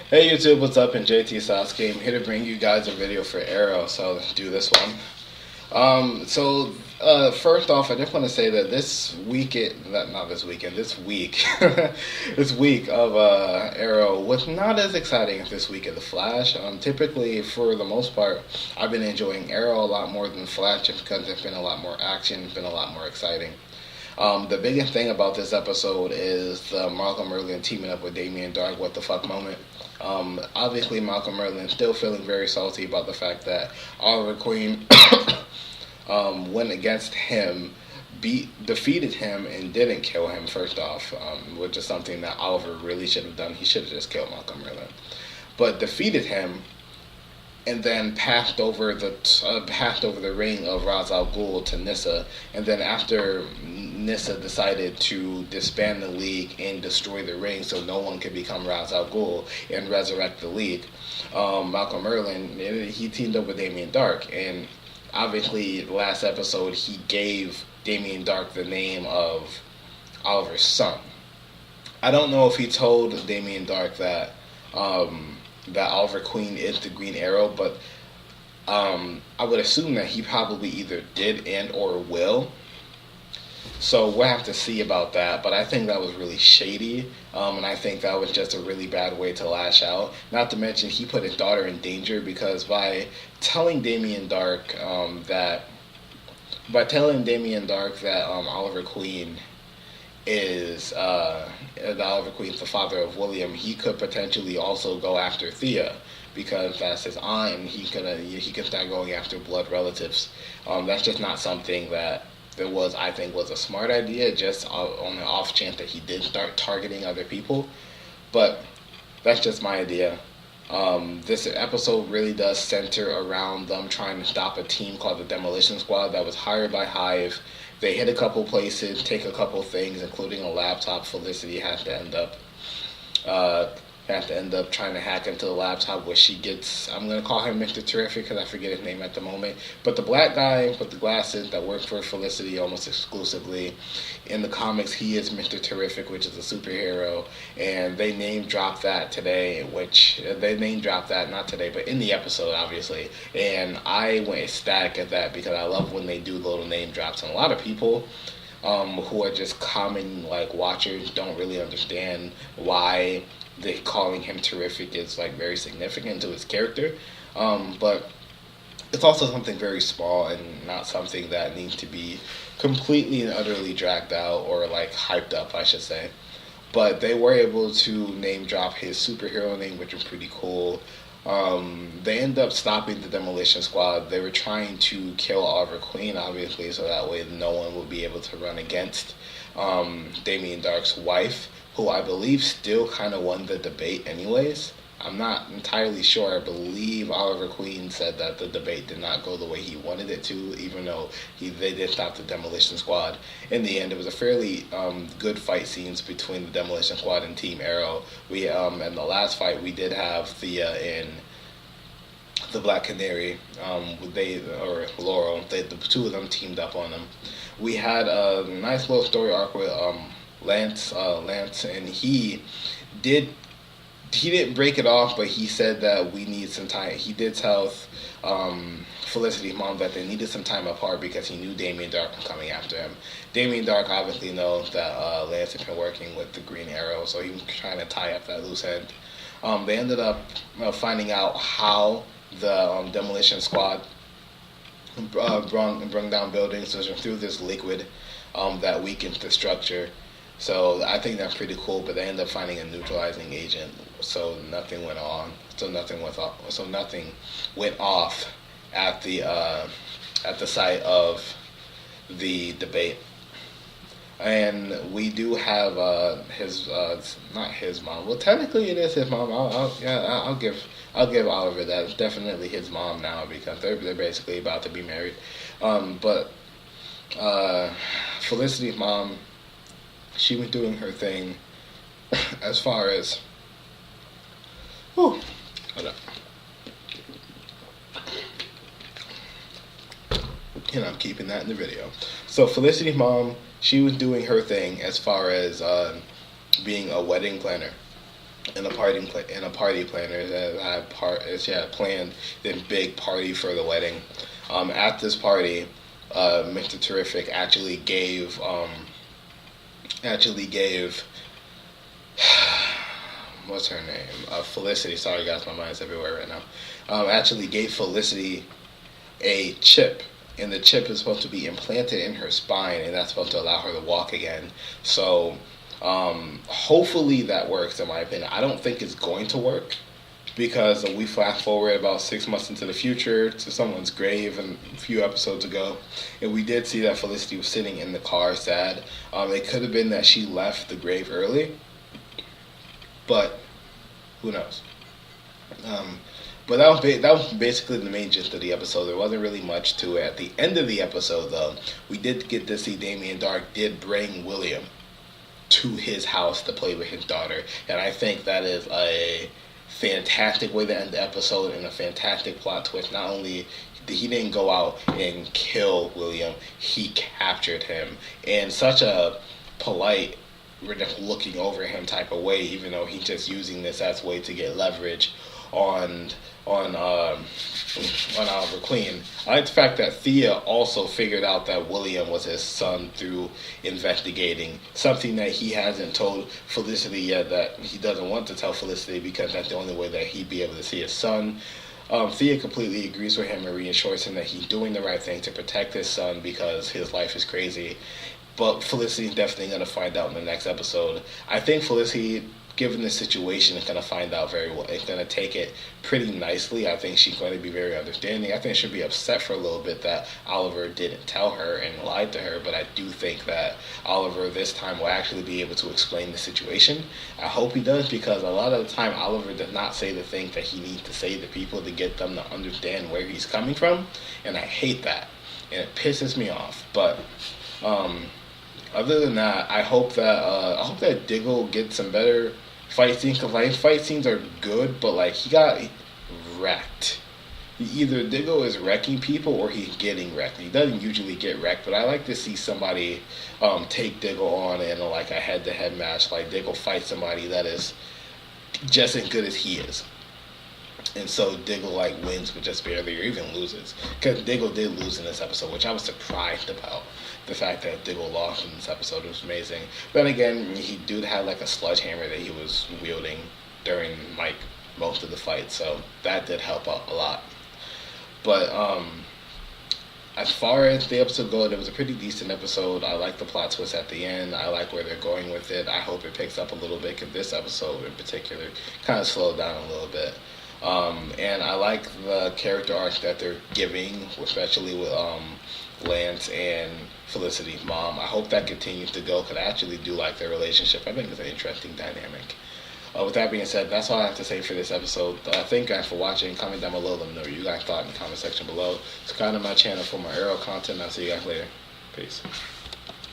Hey YouTube, what's up? And JT Sasuke. I'm here to bring you guys a video for Arrow, so let's do this one. First off, I just want to say that not this weekend, this week, this week of Arrow was not as exciting as this week of The Flash. Typically, for the most part, I've been enjoying Arrow a lot more than Flash just because there's been a lot more action, it's been a lot more exciting. The biggest thing about this episode is the Malcolm Merlyn teaming up with Damien Dark what the fuck moment. Obviously, Malcolm Merlyn still feeling very salty about the fact that Oliver Queen went against him, defeated him, and didn't kill him. First off, which is something that Oliver really should have done. He should have just killed Malcolm Merlyn, but defeated him and then passed over the ring of Ra's al Ghul to Nyssa, and then after Nyssa decided to disband the League and destroy the ring so no one could become Ra's al Ghul and resurrect the League, Malcolm Merlyn, he teamed up with Damien Dark, and obviously last episode he gave Damien Dark the name of Oliver's son. I don't know if he told Damien Dark that Oliver Queen is the Green Arrow, but I would assume that he probably either did and or will. So we'll have to see about that, but I think that was really shady, and I think that was just a really bad way to lash out. Not to mention he put his daughter in danger because telling Damien Dark that Oliver Queen is Oliver Queen's the father of William, he could potentially also go after Thea because that's his aunt, and he could start going after blood relatives. That's just not something that I think was a smart idea, just on the off chance that he did start targeting other people. But that's just my idea. This episode really does center around them trying to stop a team called the Demolition Squad that was hired by Hive. They hit a couple places, take a couple things, including a laptop. Felicity has to end up trying to hack into the laptop, where she gets, I'm going to call him Mr. Terrific because I forget his name at the moment, but the black guy with the glasses that works for Felicity almost exclusively. In the comics, he is Mr. Terrific, which is a superhero, and they name dropped that today, not today, but in the episode, obviously, and I went ecstatic at that because I love when they do little name drops, and a lot of people who are just common watchers don't really understand why they calling him terrific is very significant to his character, but it's also something very small and not something that needs to be completely and utterly dragged out or hyped up, I should say. But they were able to name drop his superhero name, which was pretty cool. They end up stopping the Demolition Squad. They were trying to kill Oliver Queen, obviously, so that way no one would be able to run against Damien Dark's wife, who I believe still kind of won the debate anyways. I'm not entirely sure. I believe Oliver Queen said that the debate did not go the way he wanted it to, even though they did stop the Demolition Squad. In the end, it was a fairly good fight scenes between the Demolition Squad and Team Arrow. In the last fight, we did have Thea and the Black Canary, Laurel. The two of them teamed up on them. We had a nice little story arc with Lance, and he didn't break it off, but he said that we need some time. He did tell Felicity's mom that they needed some time apart because he knew Damien Dark was coming after him. Damien Dark obviously knows that Lance has been working with the Green Arrow, so he was trying to tie up that loose end. They ended up finding out how the Demolition Squad brung down buildings through this liquid that weakens the structure. So I think that's pretty cool, but they end up finding a neutralizing agent, so nothing went on. So nothing went off at the site of the debate. And we do have not his mom. Well, technically it is his mom. I'll give Oliver that. It's definitely his mom now because they're basically about to be married. But Felicity's mom, she was doing her thing as far as hold up. And I'm keeping that in the video. So Felicity's mom, she was doing her thing as far as being a wedding planner. in a party planner that had planned this big party for the wedding. At this party, Mr. Terrific actually gave what's her name? Felicity. Sorry, guys, my mind's everywhere right now. Actually gave Felicity a chip, and the chip is supposed to be implanted in her spine, and that's supposed to allow her to walk again. So, hopefully that works. In my opinion, I don't think it's going to work because we flash forward about 6 months into the future to someone's grave and a few episodes ago, and we did see that Felicity was sitting in the car sad. It could have been that she left the grave early, but who knows? But that was basically the main gist of the episode. There wasn't really much to it. At the end of the episode, though, we did get to see Damien Darhk did bring William to his house to play with his daughter, and I think that is a fantastic way to end the episode and a fantastic plot twist. Not only he didn't go out and kill William, he captured him in such a polite, we're just looking over him type of way, even though he's just using this as a way to get leverage on Oliver Queen. I like the fact that Thea also figured out that William was his son through investigating something that he hasn't told Felicity yet, that he doesn't want to tell Felicity because that's the only way that he'd be able to see his son. Thea completely agrees with him and reassures him that he's doing the right thing to protect his son because his life is crazy. But Felicity's definitely going to find out in the next episode. I think Felicity, given the situation, is going to find out very well. It's going to take it pretty nicely. I think she's going to be very understanding. I think she'll be upset for a little bit that Oliver didn't tell her and lied to her, but I do think that Oliver this time will actually be able to explain the situation. I hope he does, because a lot of the time Oliver does not say the things that he needs to say to people to get them to understand where he's coming from, and I hate that, and it pisses me off. But other than that, I hope that Diggle gets some better fight scenes, because like his fight scenes are good, but like he got wrecked. Either Diggle is wrecking people or he's getting wrecked. He doesn't usually get wrecked, but I like to see somebody take Diggle on in like a head-to-head match. Like Diggle fights somebody that is just as good as he is, and so Diggle like wins but just barely, or even loses. Because Diggle did lose in this episode, which I was surprised about. The fact that Diggle lost in this episode was amazing. But then again, he did have like a sledgehammer that he was wielding during like most of the fight, so that did help out a lot. But as far as the episode goes, it was a pretty decent episode. I like the plot twist at the end. I like where they're going with it. I hope it picks up a little bit, because this episode in particular kind of slowed down a little bit. And I like the character arcs that they're giving, especially with Lance and Felicity's mom. I hope that continues to go, because I actually do like their relationship. I think it's an interesting dynamic. With that being said, that's all I have to say for this episode. Thank you guys for watching. Comment down below. Let me know what you guys thought in the comment section below. Subscribe to my channel for more Arrow content. I'll see you guys later. Peace.